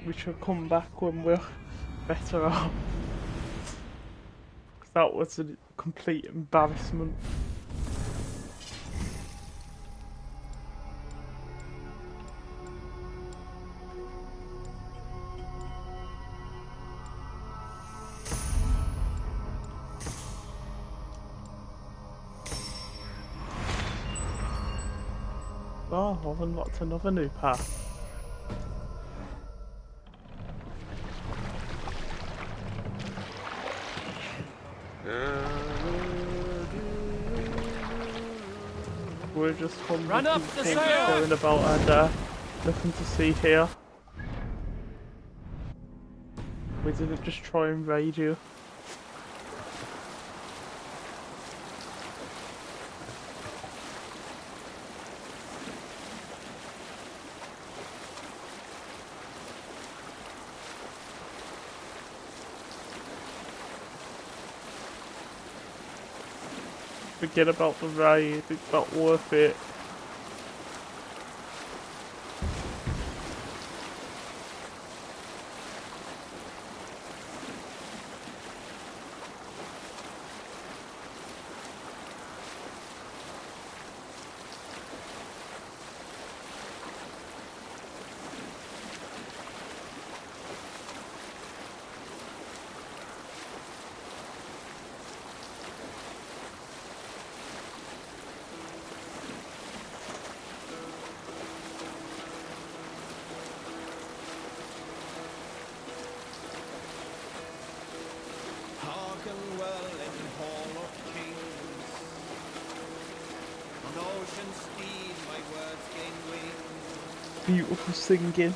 we should come back when we're better off. Because that was a complete embarrassment. Oh, I've unlocked another new path. We're just Run up the sail! Going about and nothing to see here. We didn't just try and raid you. Forget about the raid, it's not worth it. Beautiful singing.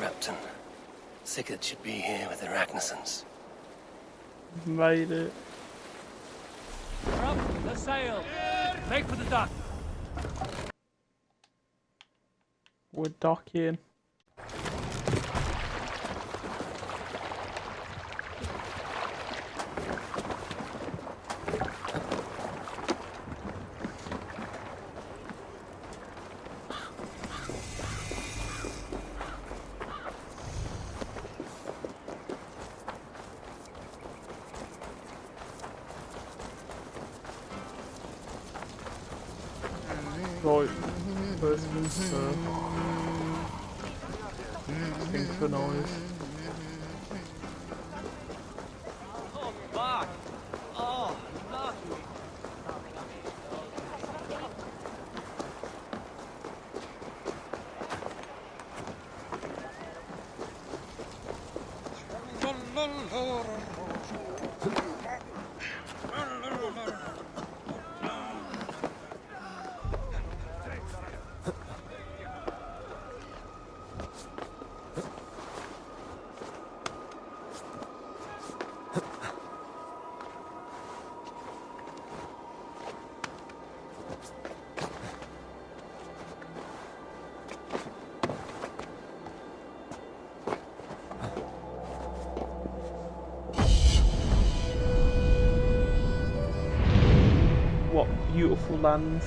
Repton. Sigurd should be here with the Ragnarsons. Made it. We're up the sail. Make for the dock. We're docking. Right, first things first. Synchronise. Oh, fuck. Oh, lucky. What beautiful lands.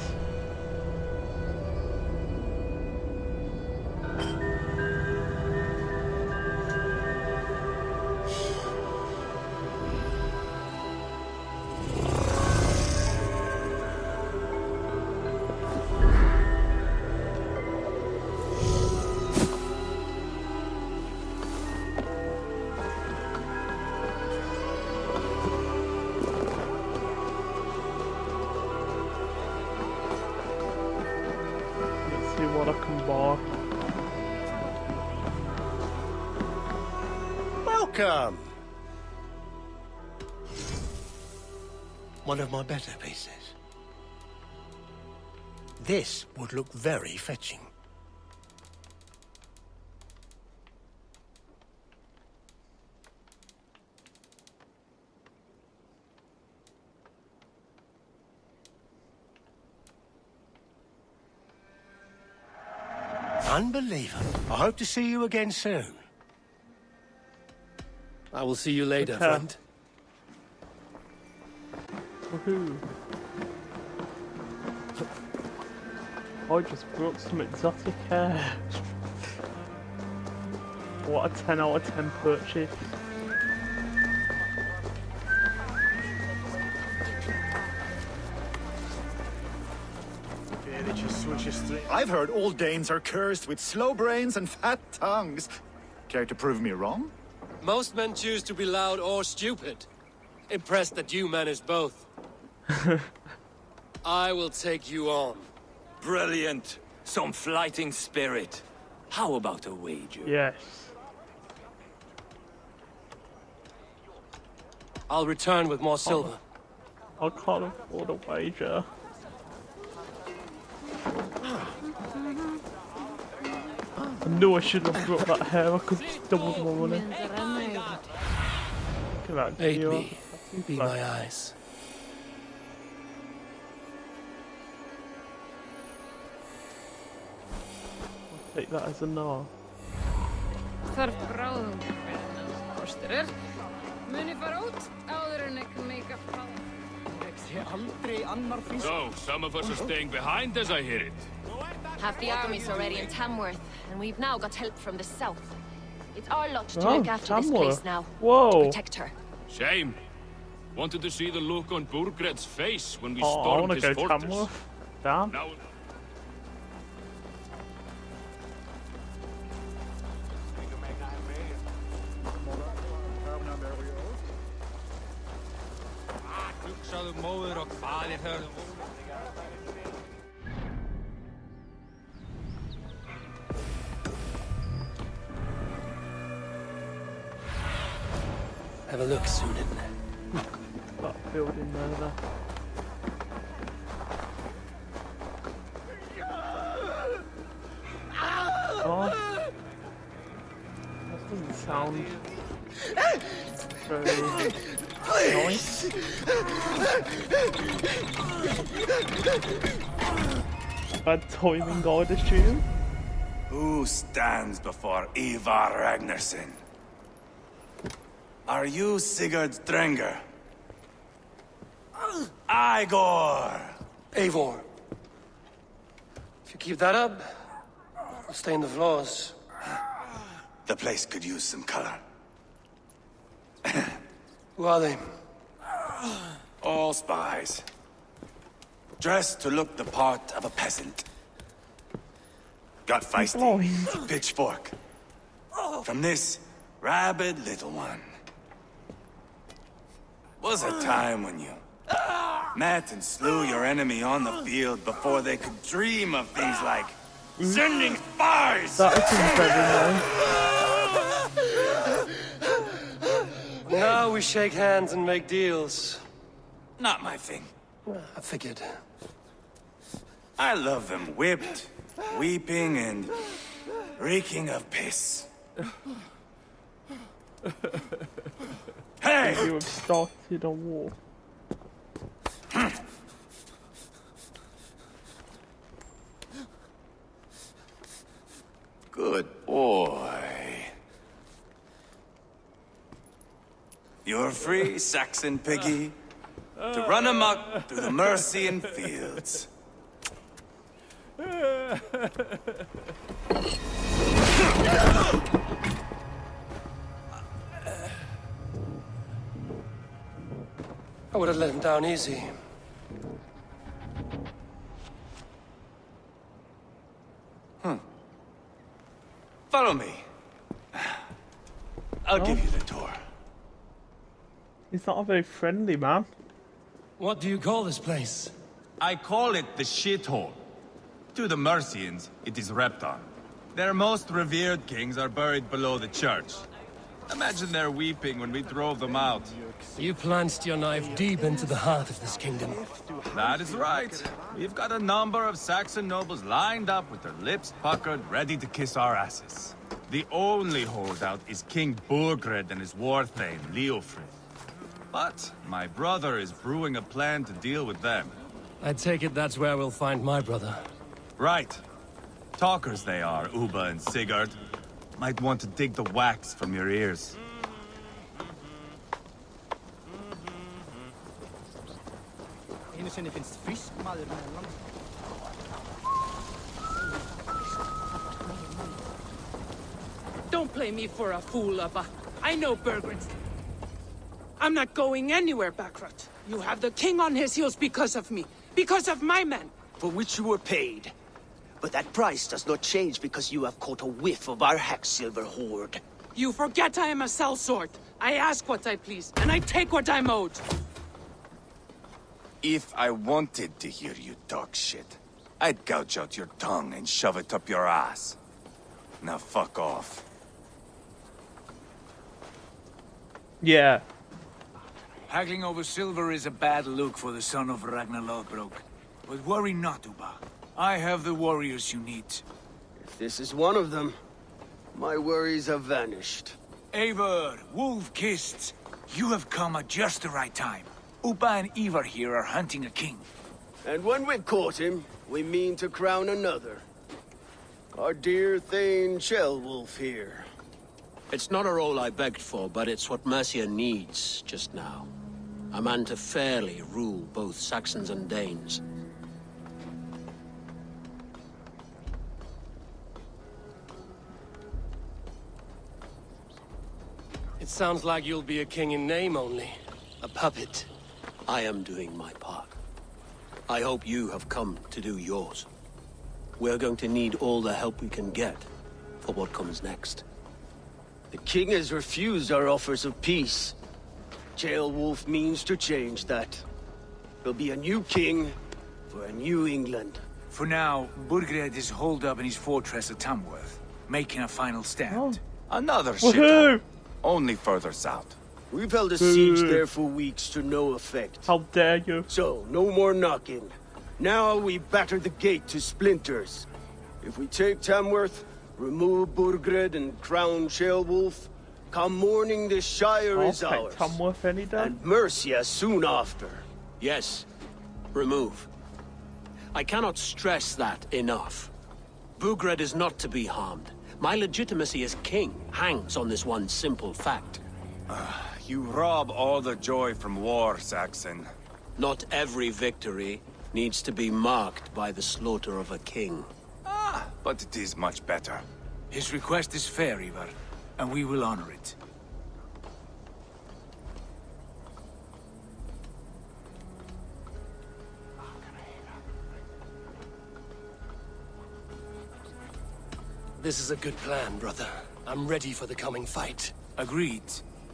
See what I can buy. Welcome! One of my better pieces. This would look very fetching. Unbelievable. I hope to see you again soon. I will see you later, Okay. friend. Woohoo. I just brought some exotic hair. What a 10 out of 10 purchase. I've heard all Danes are cursed with slow brains and fat tongues. Care to prove me wrong? Most men choose to be loud or stupid. Impressed that you manage both. I will take you on. Brilliant. Some fighting spirit. How about a wager? Yes. I'll return with more silver. I can't afford a wager. I knew I shouldn't have brought that hair, I could have doubled my money. Look at that Aid deal. me. Be my eyes. I'll take that as a no. Þarf bráðum kostur muni fara út áður en ekki make up So, some of us are staying behind as I hear it. Half the army's already in Tamworth, and we've now got help from the south. It's our lot to Oh, look after this Tamworth. place now. Whoa. To protect her. Shame. Wanted to see the look on Burgred's face when we Oh, I stormed wanna his go fortress. Tamworth. Damn. Now, Hugsaðu móður og faðir höfðu. Have a look, Sunan. That building there. Oh. That doesn't sound very nice. Bad timing, I'd assume. Who stands before Eivor Ragnarsson? Are you Sigurd Drenger? Eivor! Eivor. If you keep that up, we'll stain the floors. The place could use some color. Who are they? All spies. Dressed to look the part of a peasant. Got feisty. Pitchfork. From this rabid little one. Was a time when you met and slew your enemy on the field before they could dream of things like sending spies! That is incredible. Now we shake hands and make deals. Not my thing. I figured. I love them whipped, weeping, and reeking of piss. Hey! You have started a war. Good boy. You're free, Saxon piggy, to run amok through the Mercian fields. I would have let him down easy. Follow me. I'll give you the tour. He's not a very friendly man. What do you call this place? I call it the shithole. To the Mercians, it is Repton. Their most revered kings are buried below the church. Imagine their weeping when we drove them out. You plunged your knife deep into the heart of this kingdom. That is right. We've got a number of Saxon nobles lined up with their lips puckered, ready to kiss our asses. The only holdout is King Burgred and his warthane, Leofrid. But my brother is brewing a plan to deal with them. I take it that's where we'll find my brother. Right. Talkers they are, Uba and Sigurd. Might want to dig the wax from your ears. play me for a fool, Abba. I know Burgred. I'm not going anywhere, Backrot. You have the king on his heels because of me. Because of my men. For which you were paid. But that price does not change because you have caught a whiff of our Hacksilver hoard. You forget I am a sellsword. I ask what I please, and I take what I'm owed. If I wanted to hear you talk shit, I'd gouge out your tongue and shove it up your ass. Now fuck off. Yeah. Haggling over silver is a bad look for the son of Ragnar Lothbrok. But worry not, Uba. I have the warriors you need. If this is one of them, my worries have vanished. Eivor, wolf-kissed, you have come at just the right time. Uba and Eivor here are hunting a king. And when we've caught him, we mean to crown another. Our dear Thane Shellwolf here. It's not a role I begged for, but it's what Mercia needs just now. A man to fairly rule both Saxons and Danes. It sounds like you'll be a king in name only. A puppet. I am doing my part. I hope you have come to do yours. We're going to need all the help we can get for what comes next. The king has refused our offers of peace. Jailwolf means to change that. There'll be a new king for a new England. For now, Burgred is holed up in his fortress at Tamworth, making a final stand. Another shithole. Only further south. We've held a siege there for weeks to no effect. How dare you? So, no more knocking. Now we batter the gate to splinters. If we take Tamworth, remove Burgred and crown Shellwolf, come morning the Shire is ours. Tamworth any day. And Mercia soon after. Yes, remove. I cannot stress that enough. Burgred is not to be harmed. My legitimacy as king hangs on this one simple fact. You rob all the joy from war, Saxon. Not every victory needs to be marked by the slaughter of a king. But it is much better. His request is fair, Eivor, and we will honor it. This is a good plan, brother. I'm ready for the coming fight. Agreed.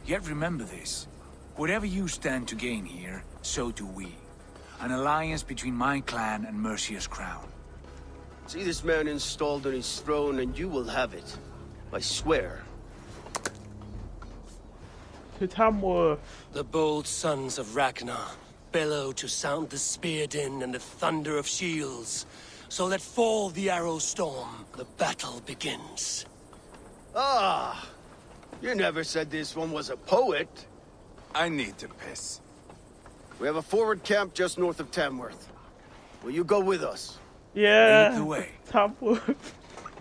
Yet remember this. Whatever you stand to gain here, so do we. An alliance between my clan and Mercia's crown. See this man installed on his throne and you will have it. I swear. To Tamworth. The bold sons of Ragnar bellow to sound the spear din and the thunder of shields. So let fall the arrow storm. The battle begins. Ah! You never said this one was a poet. I need to piss. We have a forward camp just north of Tamworth. Will you go with us? Yeah. Lead the way. Tamworth.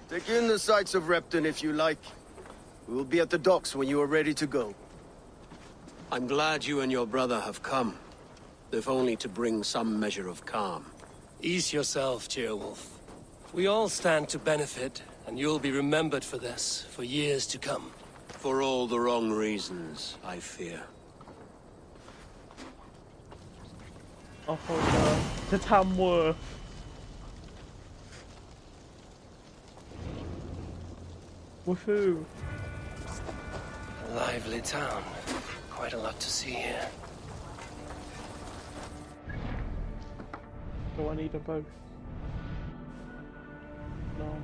Take in the sights of Repton if you like. We will be at the docks when you are ready to go. I'm glad you and your brother have come, if only to bring some measure of calm. Ease yourself, Cheerwolf. We all stand to benefit, and you'll be remembered for this for years to come. For all the wrong reasons, I fear. Oh no. To Tamworth. Woohoo. A lively town. Quite a lot to see here. Do I need a both? No.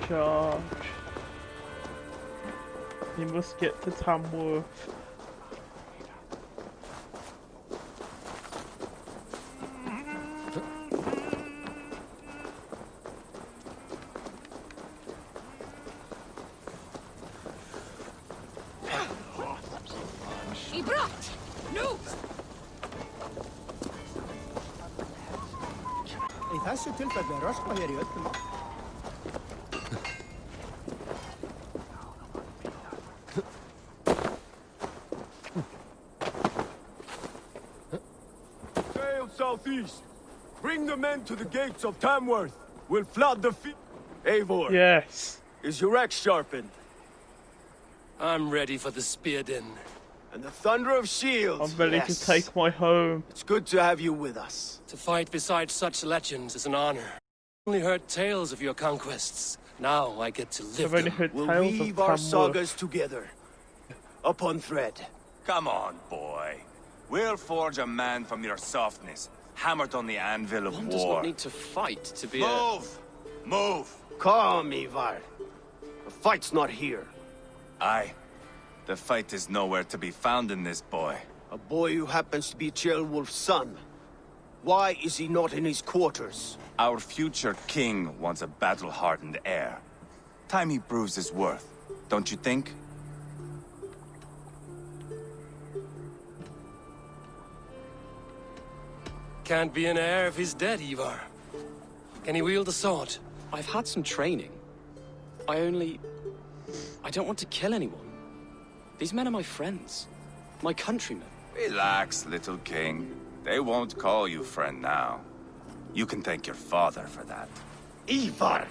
Charge. You must get to Tamworth. Í þessu tilfelli röskva hér í öllum átt. southeast. Bring the men to the gates of Tamworth. We'll flood the field. Eivor. Yes. Is your axe sharpened? I'm ready for the spear din. And the thunder of shields. I'm ready to take my home. It's good to have you with us. To fight beside such legends is an honor. Only heard tales of your conquests. Now I get to live I've only them. heard We'll tales of weave our Tamworth. sagas together. Upon thread. Come on, boy. We'll forge a man from your softness, hammered on the anvil of One war. does not need to fight to be Move! Move! Calm, Eivor. The fight's not here. Aye. The fight is nowhere to be found in this boy. A boy who happens to be Ceolwulf's son. Why is he not in his quarters? Our future king wants a battle-hardened heir. Time he proves his worth, don't you think? Can't be an heir if he's dead, Eivor. Can he wield a sword? I've had some training. I don't want to kill anyone. These men are my friends. My countrymen. Relax, little king. They won't call you friend now. You can thank your father for that. Eivor!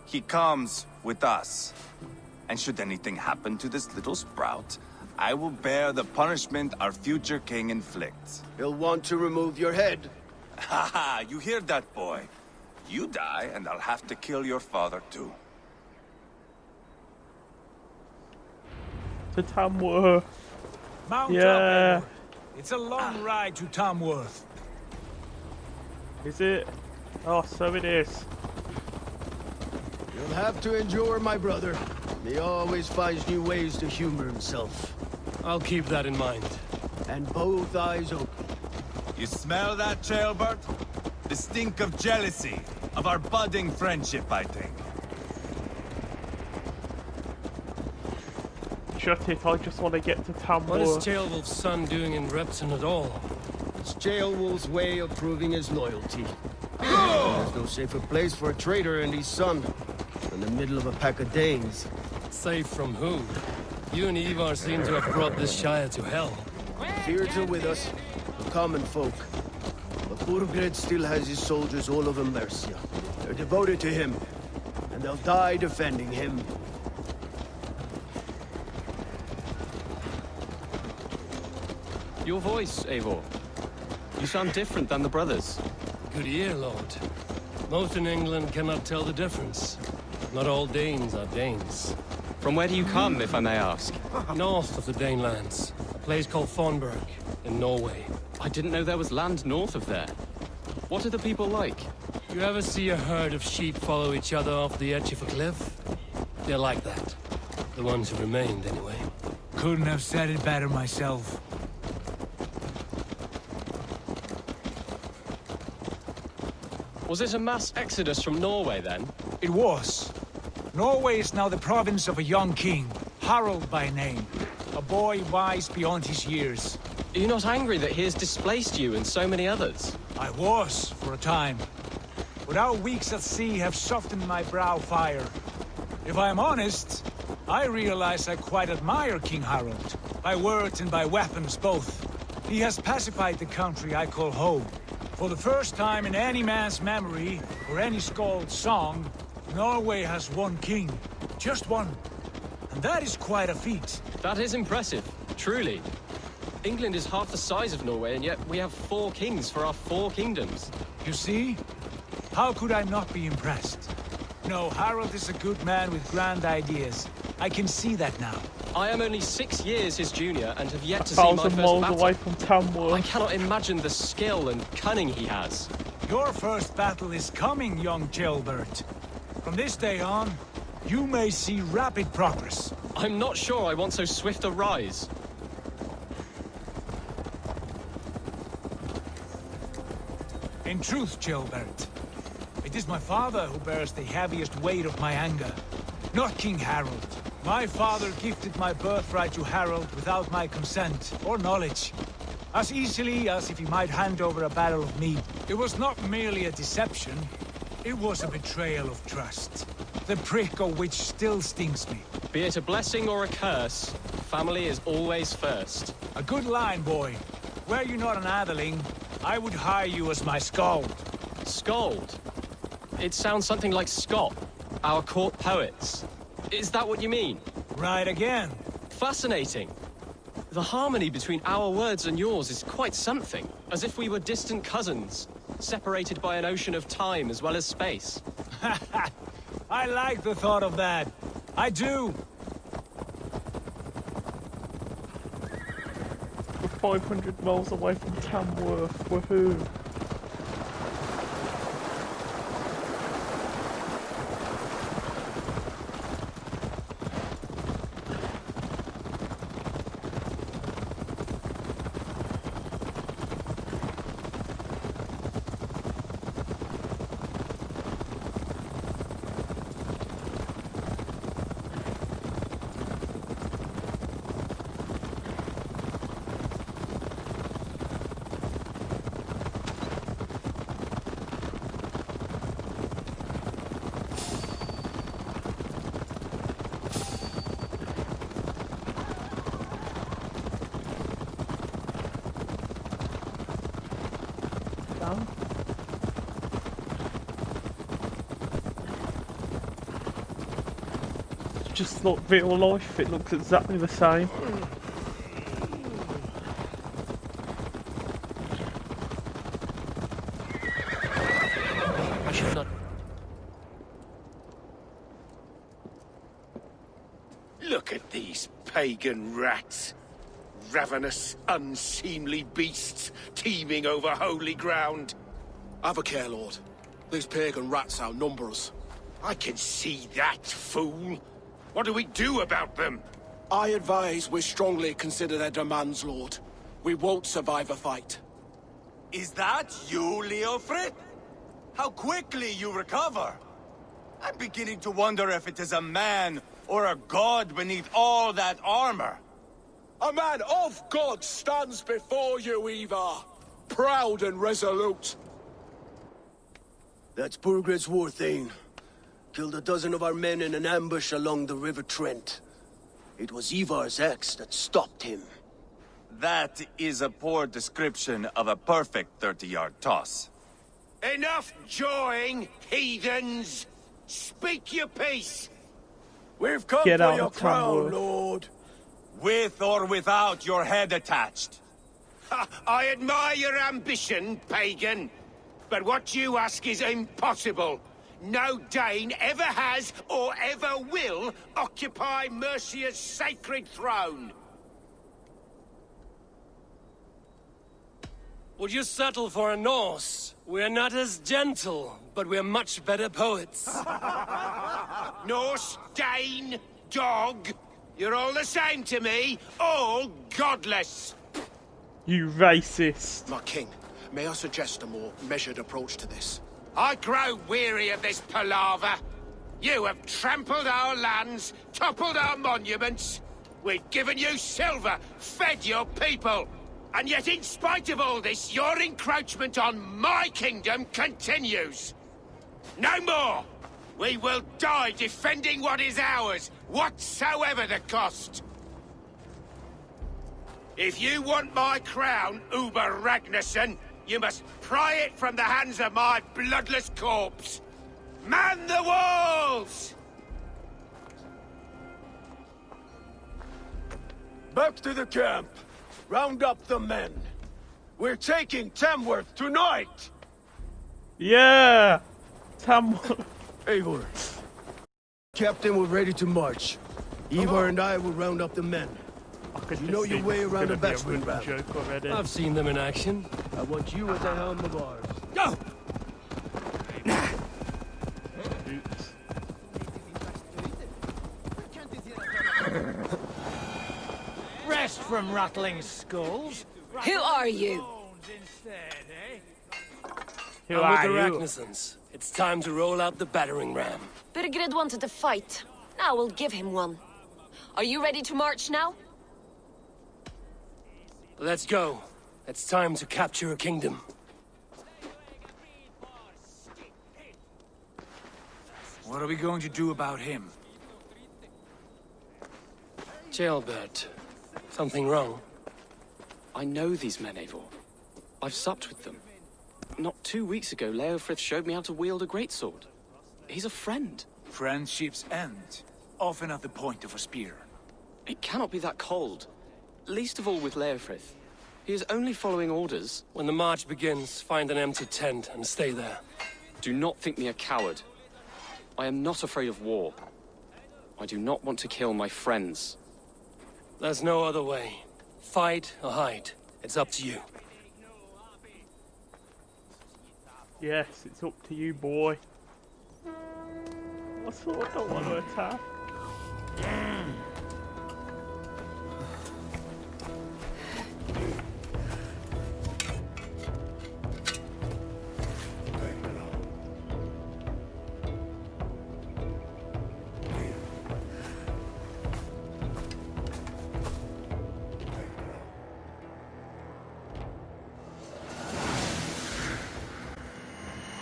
He comes with us. And should anything happen to this little sprout, I will bear the punishment our future king inflicts. He'll want to remove your head. Haha, you hear that, boy? You die, and I'll have to kill your father, too. To Tamworth. Mount Yeah. up, Eivor. It's a long ride to Tamworth. Is it? Oh, so it is. You'll have to endure, my brother. He always finds new ways to humor himself. I'll keep that in mind. And both eyes open. You smell that, Ceolbert? The stink of jealousy, of our budding friendship, I think. Shut it, I just want to get to Tamworth. What is Ceolwulf's son doing in Repton at all? It's Ceolwulf's way of proving his loyalty. There's no safer place for a traitor and his son than the middle of a pack of Danes. Safe from who? You and Eivor seem to have brought this Shire to hell. Fears are with us, the common folk. But Burgred still has his soldiers all over Mercia. They're devoted to him, and they'll die defending him. Your voice, Eivor. You sound different than the brothers. Good ear, Lord. Most in England cannot tell the difference. Not all Danes are Danes. From where do you come, if I may ask? North of the Danelands. A place called Thornburg, in Norway. I didn't know there was land north of there. What are the people like? You ever see a herd of sheep follow each other off the edge of a cliff? They're like that. The ones who remained, anyway. Couldn't have said it better myself. Was it a mass exodus from Norway, then? It was. Norway is now the province of a young king, Harald by name. A boy wise beyond his years. Are you not angry that he has displaced you and so many others? I was, for a time. But our weeks at sea have softened my brow fire. If I am honest, I realize I quite admire King Harald. By words and by weapons both. He has pacified the country I call home. For the first time in any man's memory, or any skald's song, Norway has one king. Just one. And that is quite a feat. That is impressive, truly. England is half the size of Norway, and yet we have 4 kings for our 4 kingdoms. You see? How could I not be impressed? No, Harald is a good man with grand ideas. I can see that now. I am only 6 years his junior and have yet to see my 1,000 first miles battle. away from Tamworth. I cannot imagine the skill and cunning he has. Your first battle is coming, young Ceolbert. From this day on, you may see rapid progress. I'm not sure I want so swift a rise. In truth, Ceolbert, it is my father who bears the heaviest weight of my anger, not King Harald. My father gifted my birthright to Harald without my consent or knowledge, as easily as if he might hand over a barrel of mead. It was not merely a deception, it was a betrayal of trust, the prick of which still stings me. Be it a blessing or a curse, family is always first. A good line, boy. Were you not an atheling, I would hire you as my skald. Scold? It sounds something like Scott, our court poets. Is that what you mean? Right again. Fascinating. The harmony between our words and yours is quite something, as if we were distant cousins, separated by an ocean of time as well as space. I like the thought of that. I do. We're 500 miles away from Tamworth. Woohoo! Just not real life, it looks exactly the same. I should not... Look at these pagan rats. Ravenous, unseemly beasts teeming over holy ground. Have a care, Lord. These pagan rats outnumber us. I can see that, fool. What do we do about them? I advise we strongly consider their demands, Lord. We won't survive a fight. Is that you, Leofrid? How quickly you recover! I'm beginning to wonder if it is a man or a god beneath all that armor. A man of God stands before you, Eivor. Proud and resolute. That's Burgred's Warthane. Killed a dozen of our men in an ambush along the River Trent. It was Eivor's axe that stopped him. That is a poor description of a perfect 30-yard toss. Enough jawing, heathens! Speak your piece! We've come Get for out your of crown, Tamworth. Lord. With or without your head attached. Ha, I admire your ambition, pagan. But what you ask is impossible. No Dane ever has or ever will occupy Mercia's sacred throne. Would you settle for a Norse? We're not as gentle, but we're much better poets. Norse, Dane, dog. You're all the same to me. All godless. You racist. My king, may I suggest a more measured approach to this? I grow weary of this palaver. You have trampled our lands, toppled our monuments. We've given you silver, fed your people. And yet, in spite of all this, your encroachment on my kingdom continues. No more! We will die defending what is ours, whatsoever the cost. If you want my crown, Uber Ragnarsson, you must pry it from the hands of my bloodless corpse. Man the walls! Back to the camp. Round up the men. We're taking Tamworth tonight! Yeah! Tamworth. Eivor. Captain, we're ready to march. Eivor and I will round up the men. You know your way around a batsman round. I've seen them in action. I want you at the helm of ours. Go! Rest from rattling skulls. Who are you? Who I'm with are the you? Ragnarsons. It's time to roll out the battering ram. Burgred wanted to fight. Now we'll give him one. Are you ready to march now? Let's go. It's time to capture a kingdom. What are we going to do about him? Jailbird. Something wrong? I know these men, Eivor. I've supped with them. Not 2 weeks ago, Leofrith showed me how to wield a greatsword. He's a friend. Friendships end, often at the point of a spear. It cannot be that cold. Least of all with Leofrith. He is only following orders. When the march begins, find an empty tent and stay there. Do not think me a coward. I am not afraid of war. I do not want to kill my friends. There's no other way. Fight or hide. It's up to you. Yes, it's up to you, boy. I sort of don't want to attack.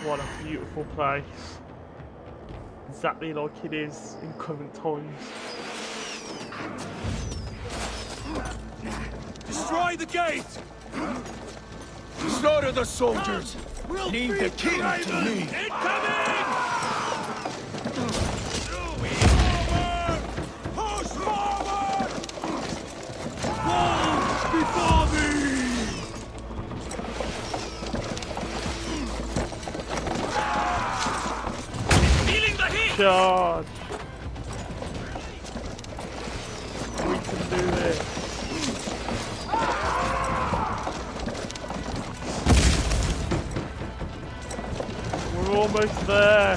What a beautiful place. Exactly like it is in current times. Destroy the gate! Slaughter the soldiers! Leave the king to me! Incoming! Push forward! Wolves before me! Charge! We can do this. We're almost there.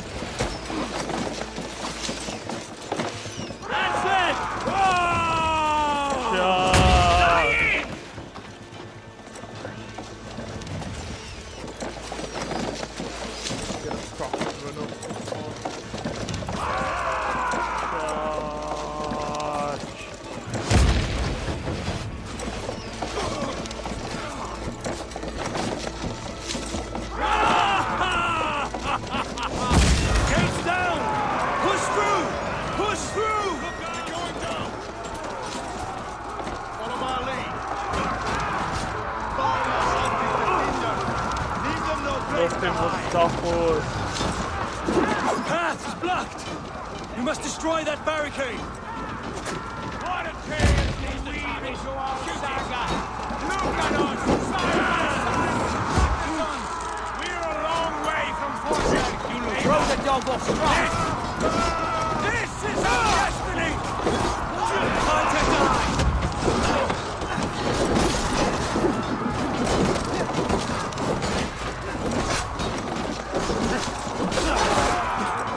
That's it! Oh! Charge! Get a proper run up. Nothing will stop us. Path is blocked! You must destroy that barricade! What a change we weave into our saga! Look at us! We're a long way from fortune! Throw the dog off stride! This is our destiny! Contact line!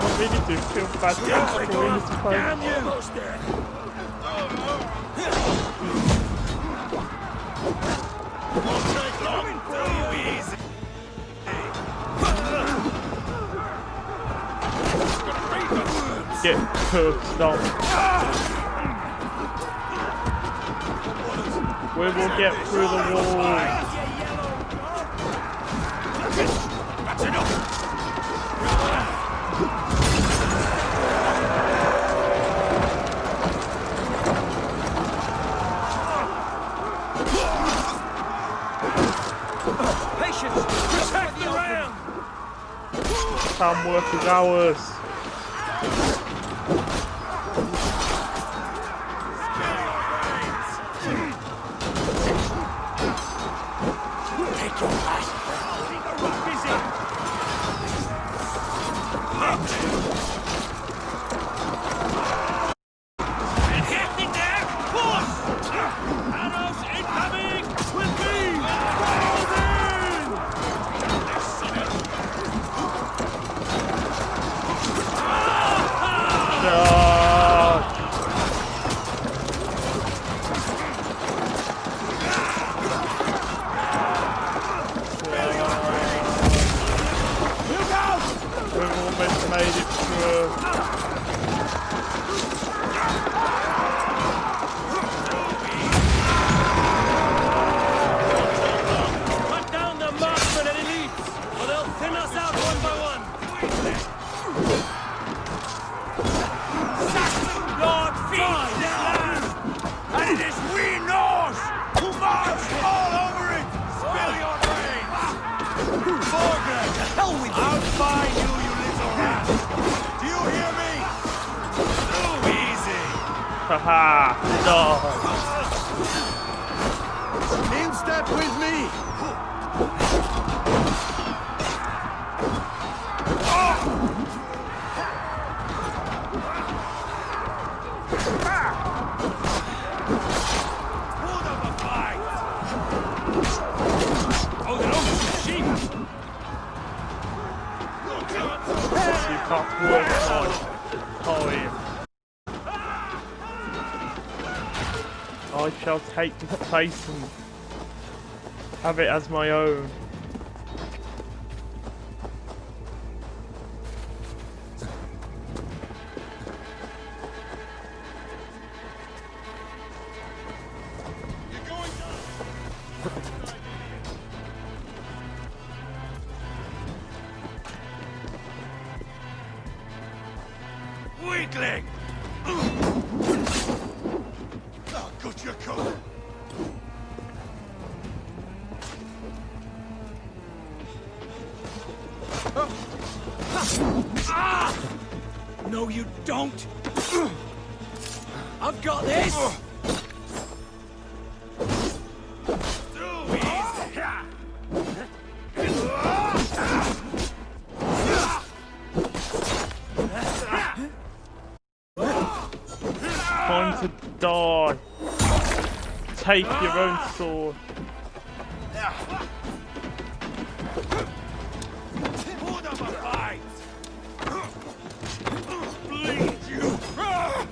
I really do feel bad destroying this place. Damn you! Almost there! Won't take long! Too easy! Get cursed on. We will get through the wall. That's enough! Protect the ram! Tamworth is ours. Take your last breath. The rock is in. Enhancing there! Push! Arrows incoming! With me! We've almost made it through. Cut down the marksmen and elites, or they'll thin us out one by one. Saxon Lord feeds this land! And it is we Norse who march all over it! Spill your brains! Haha! Die! In step with me! I shall take this place and have it as my own. Weakling! Oh, got your coat. No, you don't! I've got this! Time to die. Take your own sword. Hold up a fight! Bleed you!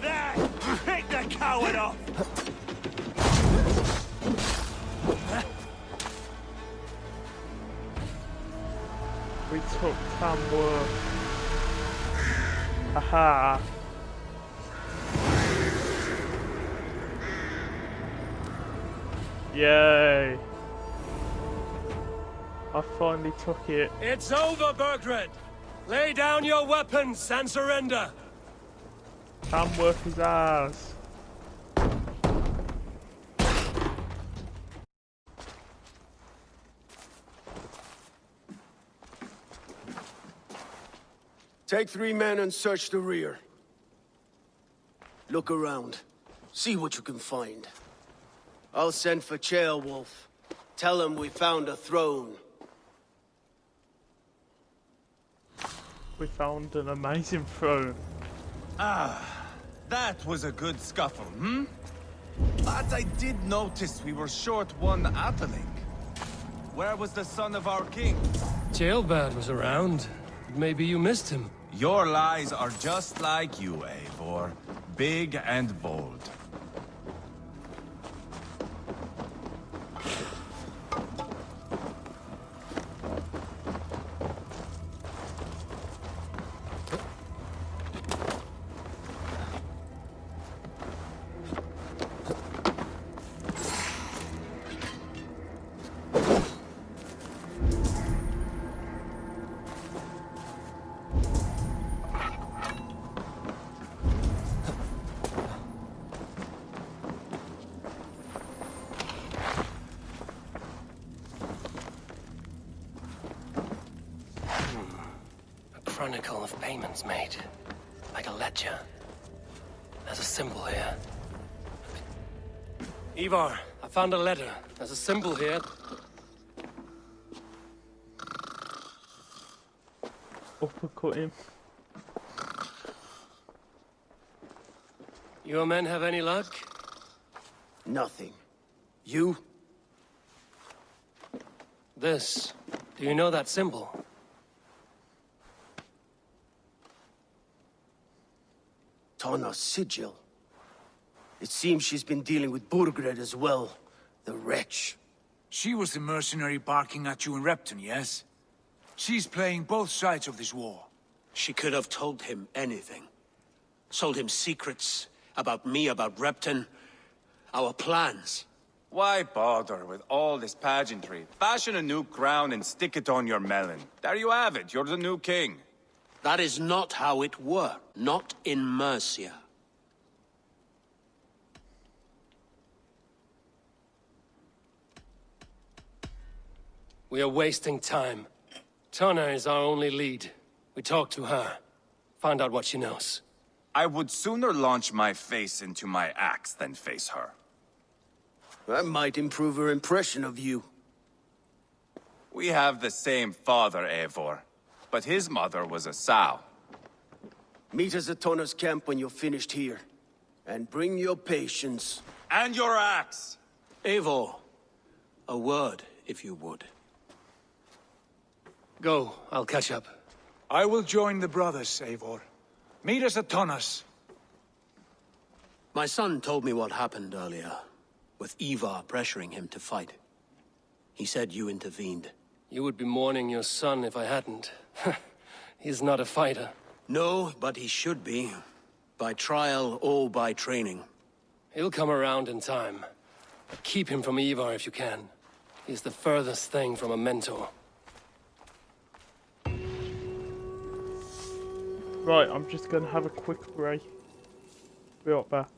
There! Pick the coward off! We took Tamworth. Haha. Yay. I finally took it. It's over, Burgred! Lay down your weapons and surrender! Tamworth is ours. Take 3 men and search the rear. Look around. See what you can find. I'll send for Ceolwulf. Tell him we found a throne. We found an amazing throne. Ah, that was a good scuffle, hmm? But I did notice we were short one Atheling. Where was the son of our king? Jailbird was around. Maybe you missed him. Your lies are just like you, Eivor. Big and bold. Chronicle of payments made. Like a ledger. There's a symbol here. Eivor, I found a letter. There's a symbol here. Uppercut him. Your men have any luck? Nothing. You? This. Do you know that symbol? Tana's sigil. It seems she's been dealing with Burgred as well. The wretch. She was the mercenary barking at you in Repton, yes? She's playing both sides of this war. She could have told him anything. Sold him secrets about me, about Repton, our plans. Why bother with all this pageantry? Fashion a new crown and stick it on your melon. There you have it, you're the new king. That is not how it worked. Not in Mercia. We are wasting time. Tana is our only lead. We talk to her. Find out what she knows. I would sooner launch my face into my axe than face her. That might improve her impression of you. We have the same father, Eivor, but his mother was a sow. Meet us at Tona's camp when you're finished here. And bring your patience. And your axe! Eivor, a word, if you would. Go, I'll catch up. I will join the brothers, Eivor. Meet us at Tonas. My son told me what happened earlier, with Eivor pressuring him to fight. He said you intervened. You would be mourning your son if I hadn't. He's not a fighter. No, but he should be. By trial or by training. He'll come around in time. But keep him from Eivor if you can. He's the furthest thing from a mentor. Right, I'm just gonna have a quick break. Be right back.